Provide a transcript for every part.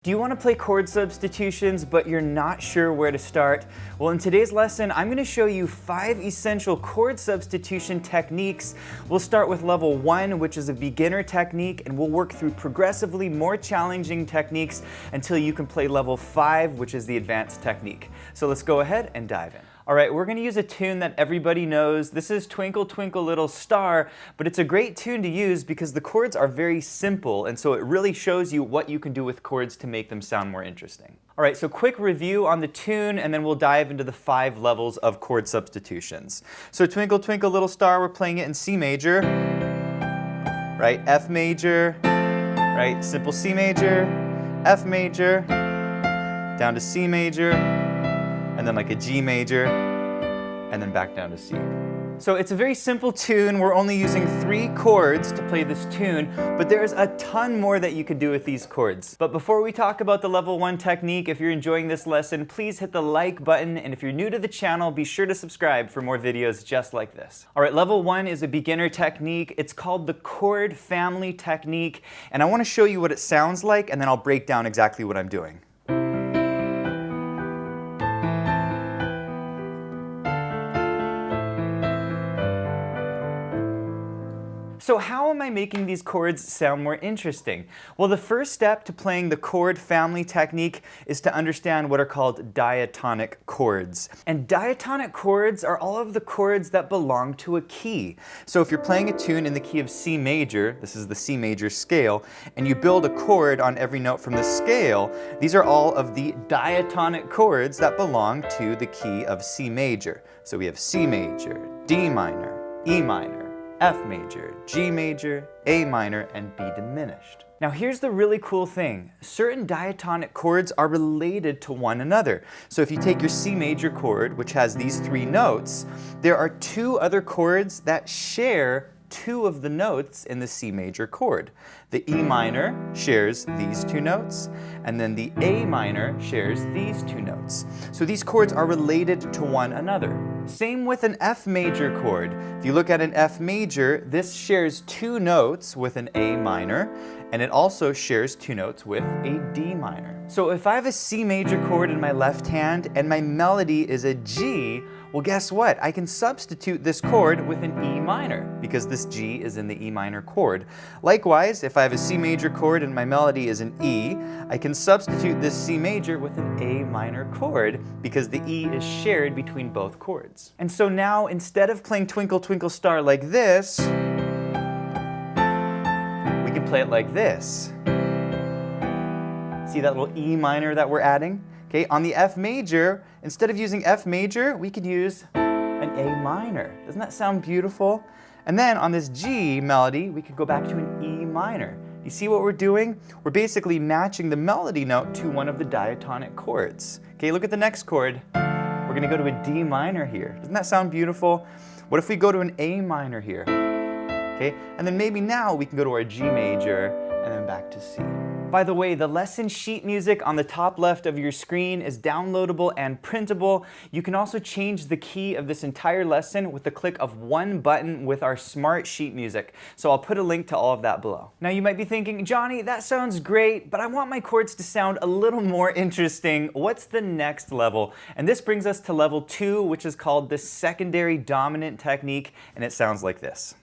Do you want to play chord substitutions, but you're not sure where to start? Well, in today's lesson, I'm going to show you 5 essential chord substitution techniques. We'll start with level 1, which is a beginner technique, and we'll work through progressively more challenging techniques until you can play level 5, which is the advanced technique. So let's go ahead and dive in. All right, we're going to use a tune that everybody knows. This is Twinkle Twinkle Little Star, but it's a great tune to use because the chords are very simple, and so it really shows you what you can do with chords to make them sound more interesting. All right, so quick review on the tune, and then we'll dive into the 5 levels of chord substitutions. So Twinkle Twinkle Little Star, we're playing it in C major, right? F major, right? Simple C major, F major, down to C major, and then like a G major, and then back down to C. So it's a very simple tune. We're only using 3 chords to play this tune, but there's a ton more that you could do with these chords. But before we talk about the level 1 technique, if you're enjoying this lesson, please hit the like button, and if you're new to the channel, be sure to subscribe for more videos just like this. All right, level 1 is a beginner technique. It's called the Chord Family technique, and I want to show you what it sounds like, and then I'll break down exactly what I'm doing. So how am I making these chords sound more interesting? Well, the first step to playing the chord family technique is to understand what are called diatonic chords. And diatonic chords are all of the chords that belong to a key. So if you're playing a tune in the key of C major, this is the C major scale, and you build a chord on every note from the scale, these are all of the diatonic chords that belong to the key of C major. So we have C major, D minor, E minor, F major, G major, A minor, and B diminished. Now here's the really cool thing. Certain diatonic chords are related to one another. So if you take your C major chord, which has these 3 notes, there are 2 other chords that share 2 of the notes in the C major chord. The E minor shares these 2 notes, and then the A minor shares these 2 notes. So these chords are related to one another. Same with an F major chord. If you look at an F major, this shares 2 notes with an A minor, and it also shares 2 notes with a D minor. So if I have a C major chord in my left hand and my melody is a G, well, guess what? I can substitute this chord with an E minor because this G is in the E minor chord. Likewise, if I have a C major chord and my melody is an E, I can substitute this C major with an A minor chord because the E is shared between both chords. And so now, instead of playing Twinkle Twinkle Star like this, we can play it like this. See that little E minor that we're adding? Okay, on the F major, instead of using F major, we could use an A minor. Doesn't that sound beautiful? And then on this G melody, we could go back to an E minor. You see what we're doing? We're basically matching the melody note to one of the diatonic chords. Okay, look at the next chord. We're gonna go to a D minor here. Doesn't that sound beautiful? What if we go to an A minor here? Okay, and then maybe now we can go to our G major and then back to C. By the way, the lesson sheet music on the top left of your screen is downloadable and printable. You can also change the key of this entire lesson with the click of one button with our smart sheet music. So I'll put a link to all of that below. Now you might be thinking, Johnny, that sounds great, but I want my chords to sound a little more interesting. What's the next level? And this brings us to level 2, which is called the secondary dominant technique, and it sounds like this.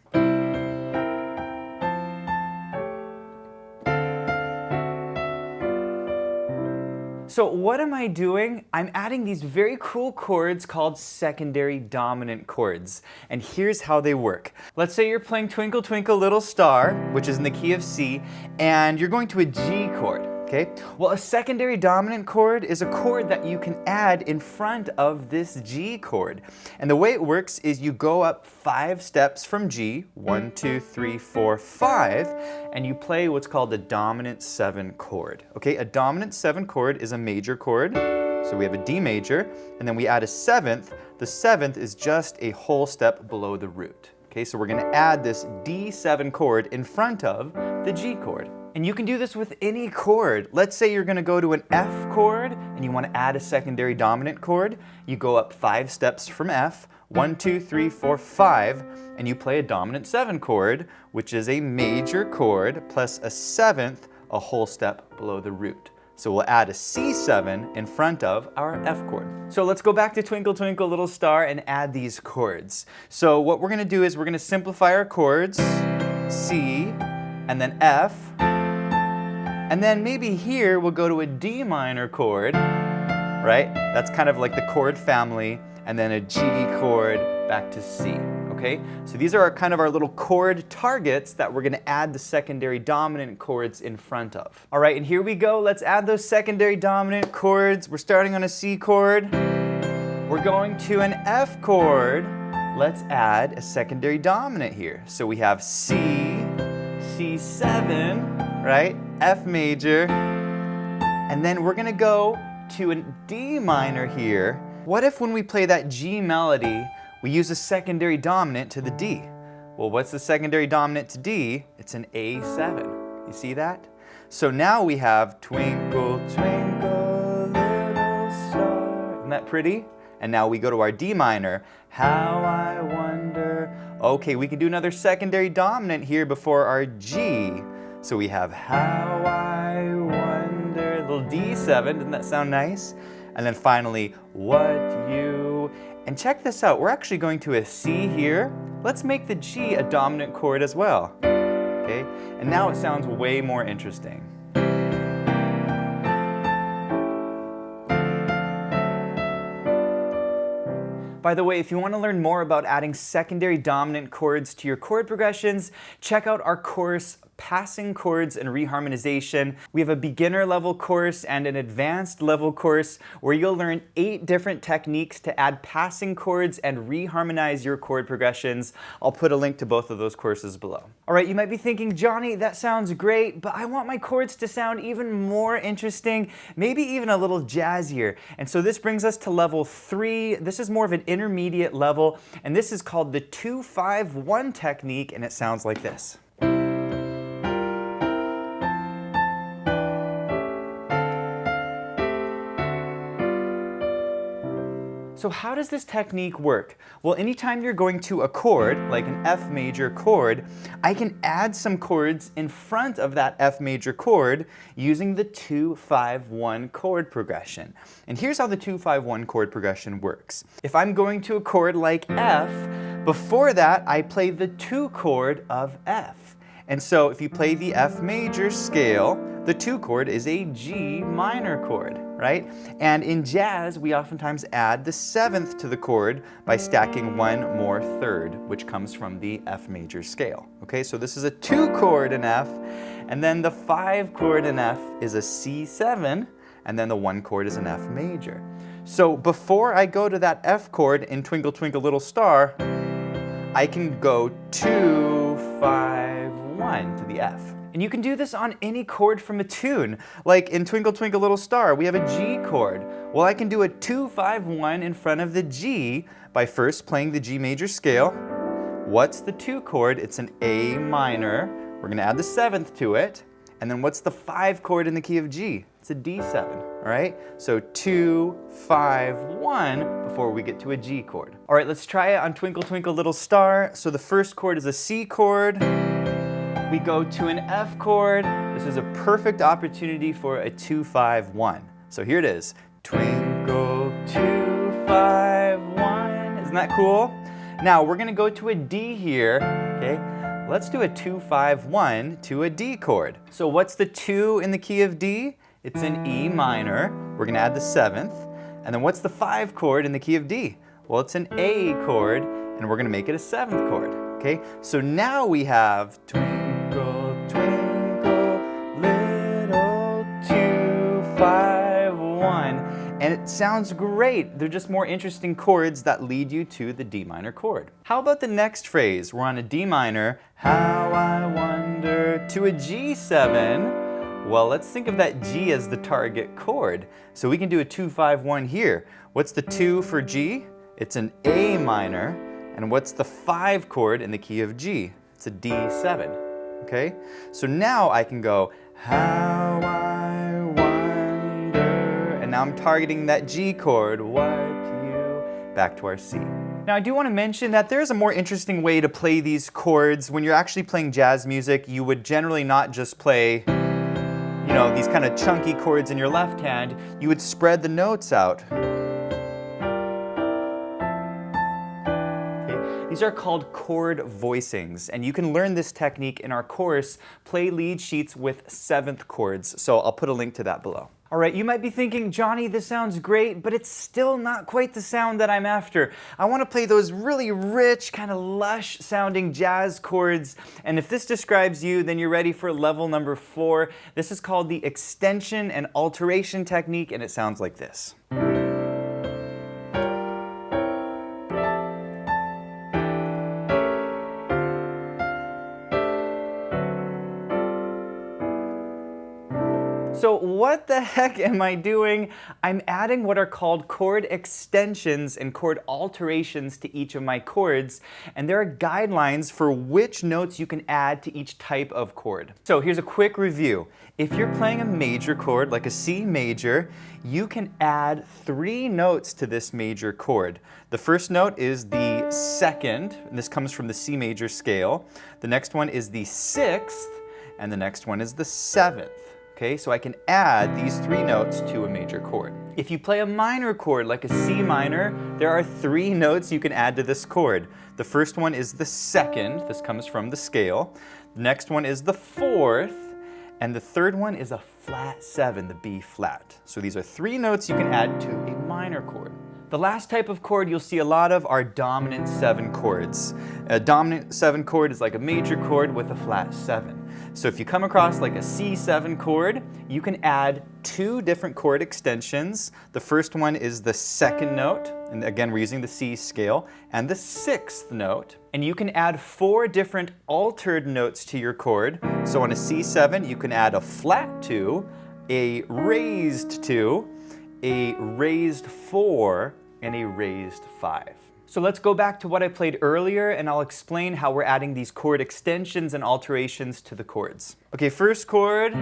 So what am I doing? I'm adding these very cool chords called secondary dominant chords. And here's how they work. Let's say you're playing Twinkle Twinkle Little Star, which is in the key of C, and you're going to a G chord. Okay? Well, a secondary dominant chord is a chord that you can add in front of this G chord. And the way it works is you go up 5 steps from G, 1, 2, 3, 4, 5, and you play what's called a dominant 7 chord. Okay? A dominant 7 chord is a major chord. So we have a D major, and then we add a 7th. The 7th is just a whole step below the root. Okay? So we're going to add this D7 chord in front of the G chord. And you can do this with any chord. Let's say you're going to go to an F chord and you want to add a secondary dominant chord. You go up 5 steps from F, 1, 2, 3, 4, 5, and you play a dominant 7 chord, which is a major chord plus a 7th, a whole step below the root. So we'll add a C7 in front of our F chord. So let's go back to Twinkle Twinkle Little Star and add these chords. So what we're going to do is we're going to simplify our chords, C, and then F, and then maybe here we'll go to a D minor chord, right? That's kind of like the chord family, and then a G chord back to C. Okay, so these are kind of our little chord targets that we're going to add the secondary dominant chords in front of. All right, and here we go. Let's add those secondary dominant chords. We're starting on a C chord. We're going to an F chord. Let's add a secondary dominant here. So we have C, C7, right? F major. And then we're going to go to a D minor here. What if when we play that G melody, we use a secondary dominant to the D? Well, what's the secondary dominant to D? It's an A7. You see that? So now we have Twinkle, Twinkle, Little Star. Isn't that pretty? And now we go to our D minor. How I wonder. Okay, we can do another secondary dominant here before our G. So we have How I wonder. Little D7. Doesn't that sound nice? And then finally, What you. And check this out, we're actually going to a C here. Let's make the G a dominant chord as well. Okay, and now it sounds way more interesting. By the way, if you want to learn more about adding secondary dominant chords to your chord progressions, check out our course, Passing Chords and Reharmonization. We have a beginner level course and an advanced level course where you'll learn 8 different techniques to add passing chords and reharmonize your chord progressions. I'll put a link to both of those courses below. All right, you might be thinking, Johnny, that sounds great, but I want my chords to sound even more interesting, maybe even a little jazzier. And so this brings us to level 3. This is more of an intermediate level, and this is called the 2-5-1 technique, and it sounds like this. So how does this technique work? Well, anytime you're going to a chord, like an F major chord, I can add some chords in front of that F major chord using the 2-5-1 chord progression. And here's how the 2-5-1 chord progression works. If I'm going to a chord like F, before that I play the 2 chord of F. And so if you play the F major scale, the 2 chord is a G minor chord, right? And in jazz, we oftentimes add the 7th to the chord by stacking 1 more third, which comes from the F major scale. Okay, so this is a 2 chord in F, and then the 5 chord in F is a C7, and then the 1 chord is an F major. So before I go to that F chord in Twinkle Twinkle Little Star, I can go 2-5-1 to the F. And you can do this on any chord from a tune. Like in Twinkle Twinkle Little Star, we have a G chord. Well, I can do a 2-5-1 in front of the G by first playing the G major scale. What's the 2 chord? It's an A minor. We're going to add the 7th to it. And then what's the 5 chord in the key of G? It's a D7, all right? So 2-5-1 before we get to a G chord. All right, let's try it on Twinkle Twinkle Little Star. So the first chord is a C chord. We go to an F chord. This is a perfect opportunity for a 2-5-1. So here it is. Twinkle, 2-5-1. Isn't that cool? Now we're going to go to a D here, okay? Let's do a 2-5-1 to a D chord. So what's the 2 in the key of D? It's an E minor. We're going to add the 7th. And then what's the 5 chord in the key of D? Well, it's an A chord, and we're going to make it a 7th chord. Okay? So now we have Twinkle, Twinkle, Little 2-5-1. And it sounds great. They're just more interesting chords that lead you to the D minor chord. How about the next phrase? We're on a D minor. How I wonder, to a G7. Well, let's think of that G as the target chord. So we can do a 2-5-1 here. What's the 2 for G? It's an A minor. And what's the 5 chord in the key of G? It's a D7. Okay? So now I can go, how I wonder. And now I'm targeting that G chord. What you, back to our C. Now I do want to mention that there's a more interesting way to play these chords. When you're actually playing jazz music, you would generally not just play, you know, these kind of chunky chords in your left hand, you would spread the notes out. These are called chord voicings, and you can learn this technique in our course, Play Lead Sheets with 7th Chords, so I'll put a link to that below. All right, you might be thinking, Jonny, this sounds great, but it's still not quite the sound that I'm after. I want to play those really rich, kind of lush sounding jazz chords, and if this describes you, then you're ready for level number 4. This is called the extension and alteration technique, and it sounds like this. So what the heck am I doing? I'm adding what are called chord extensions and chord alterations to each of my chords, and there are guidelines for which notes you can add to each type of chord. So here's a quick review. If you're playing a major chord, like a C major, you can add 3 notes to this major chord. The first note is the 2nd, and this comes from the C major scale. The next one is the 6th, and the next one is the 7th. Okay, so I can add these 3 notes to a major chord. If you play a minor chord like a C minor, there are 3 notes you can add to this chord. The first one is the 2nd, this comes from the scale. The next one is the 4th, and the third one is a flat 7, the B flat. So these are 3 notes you can add to a minor chord. The last type of chord you'll see a lot of are dominant 7 chords. A dominant 7 chord is like a major chord with a flat 7. So if you come across like a C7 chord, you can add 2 different chord extensions. The first one is the 2nd note, and again we're using the C scale, and the 6th note. And you can add 4 different altered notes to your chord. So on a C7 you can add a flat 2, a raised 2, a raised 4, and a raised 5. So let's go back to what I played earlier, and I'll explain how we're adding these chord extensions and alterations to the chords. Okay, first chord,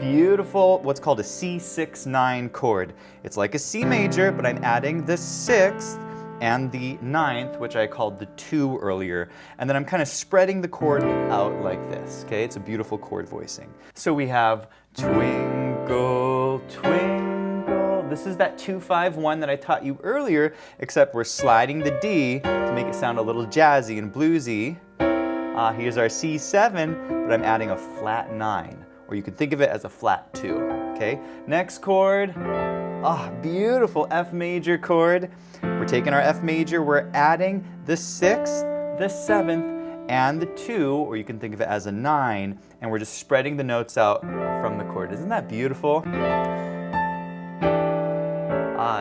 beautiful, what's called a C6-9 chord. It's like a C major, but I'm adding the 6th and the 9th, which I called the 2 earlier, and then I'm kind of spreading the chord out like this, okay? It's a beautiful chord voicing. So we have twinkle, twinkle. This is that 2-5-1 that I taught you earlier, except we're sliding the D to make it sound a little jazzy and bluesy. Here's our C7, but I'm adding a flat 9, or you can think of it as a flat 2, okay? Next chord, beautiful F major chord. We're taking our F major, we're adding the 6th, the 7th, and the 2, or you can think of it as a 9, and we're just spreading the notes out from the chord. Isn't that beautiful?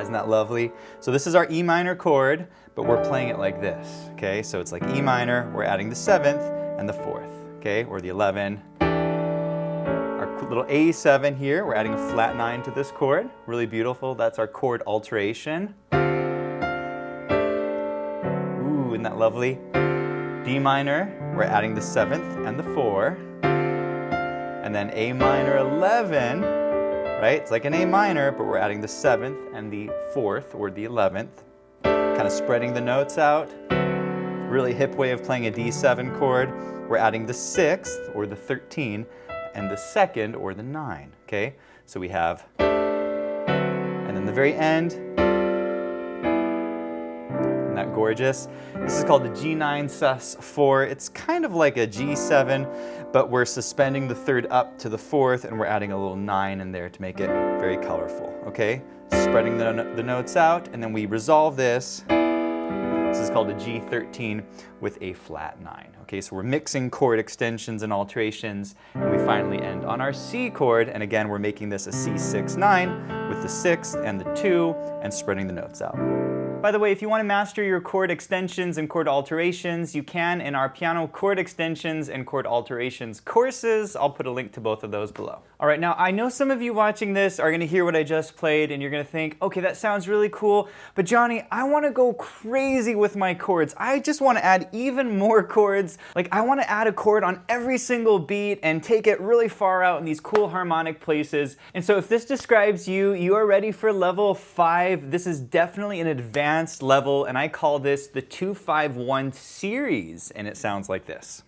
Isn't that lovely? So this is our E minor chord, but we're playing it like this, okay? So it's like E minor, we're adding the 7th and the 4th, okay? Or the 11. Our little A7 here, we're adding a flat 9 to this chord. Really beautiful, that's our chord alteration. Ooh, isn't that lovely? D minor, we're adding the 7th and the 4. And then A minor 11, right? It's like an A minor, but we're adding the 7th and the 4th, or the 11th. Kind of spreading the notes out. Really hip way of playing a D7 chord. We're adding the 6th, or the 13, and the 2nd, or the 9, okay? So we have, and then the very end, isn't that gorgeous? This is called the G9 sus4. It's kind of like a G7, but we're suspending the 3rd up to the 4th, and we're adding a little 9 in there to make it very colorful, okay? Spreading the notes out, and then we resolve this. This is called a G13 with a flat 9. Okay, so we're mixing chord extensions and alterations, and we finally end on our C chord, and again we're making this a C6-9 with the 6th and the 2, and spreading the notes out. By the way, if you want to master your chord extensions and chord alterations, you can in our piano chord extensions and chord alterations courses. I'll put a link to both of those below. All right, now I know some of you watching this are going to hear what I just played, and you're going to think, okay, that sounds really cool, but Jonny, I want to go crazy with my chords. I just want to add even more chords. Like, I want to add a chord on every single beat and take it really far out in these cool harmonic places. And so if this describes you, you are ready for level 5. This is definitely an advanced level, and I call this the 2-5-1 series, and it sounds like this.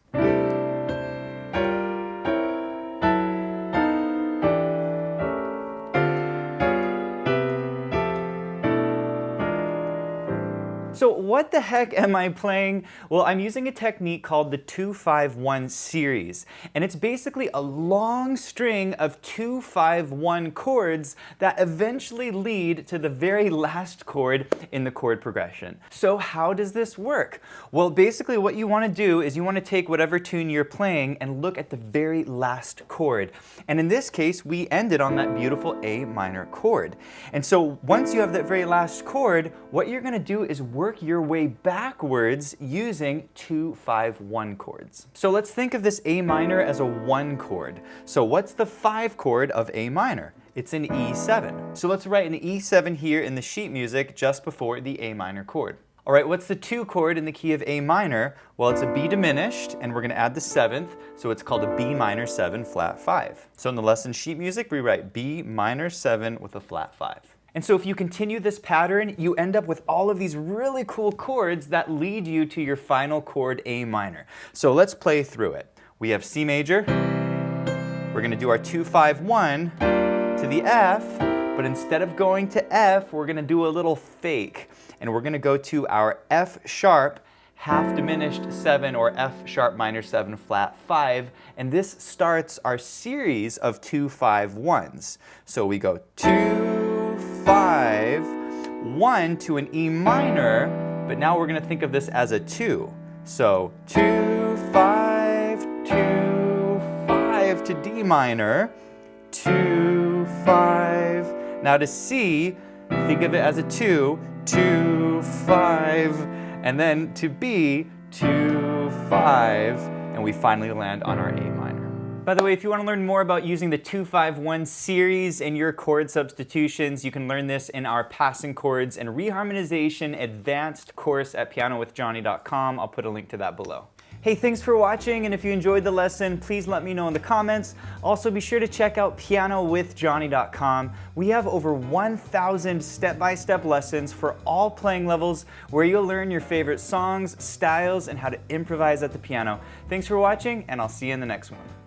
So what the heck am I playing? Well, I'm using a technique called the 2-5-1 series, and it's basically a long string of 2-5-1 chords that eventually lead to the very last chord in the chord progression. So how does this work? Well, basically what you want to do is you want to take whatever tune you're playing and look at the very last chord. And in this case, we ended on that beautiful A minor chord. And so once you have that very last chord, what you're going to do is work your way backwards using 2-5-1 chords. So let's think of this A minor as a 1 chord. So what's the 5 chord of A minor? It's an E7. So let's write an E7 here in the sheet music just before the A minor chord. All right, what's the 2 chord in the key of A minor? Well, it's a B diminished, and we're going to add the 7th, so it's called a B minor 7 flat 5. So in the lesson sheet music, we write B minor 7 with a flat 5. And so if you continue this pattern, you end up with all of these really cool chords that lead you to your final chord, A minor. So let's play through it. We have C major. We're going to do our 2-5-1 to the F, but instead of going to F, we're going to do a little fake. And we're going to go to our F sharp half diminished 7, or F sharp minor 7 flat 5, and this starts our series of 2-5-1s. So we go 2, 5, 1 to an E minor, but now we're going to think of this as a 2. So 2, 5, 2, 5 to D minor, 2, 5. Now to C, think of it as a 2, 2, 5, and then to B, 2, 5, and we finally land on our A minor. By the way, if you want to learn more about using the 2-5-1 series in your chord substitutions, you can learn this in our passing chords and reharmonization advanced course at pianowithjonny.com. I'll put a link to that below. Hey, thanks for watching, and if you enjoyed the lesson, please let me know in the comments. Also, be sure to check out pianowithjonny.com. We have over 1,000 step-by-step lessons for all playing levels where you'll learn your favorite songs, styles, and how to improvise at the piano. Thanks for watching, and I'll see you in the next one.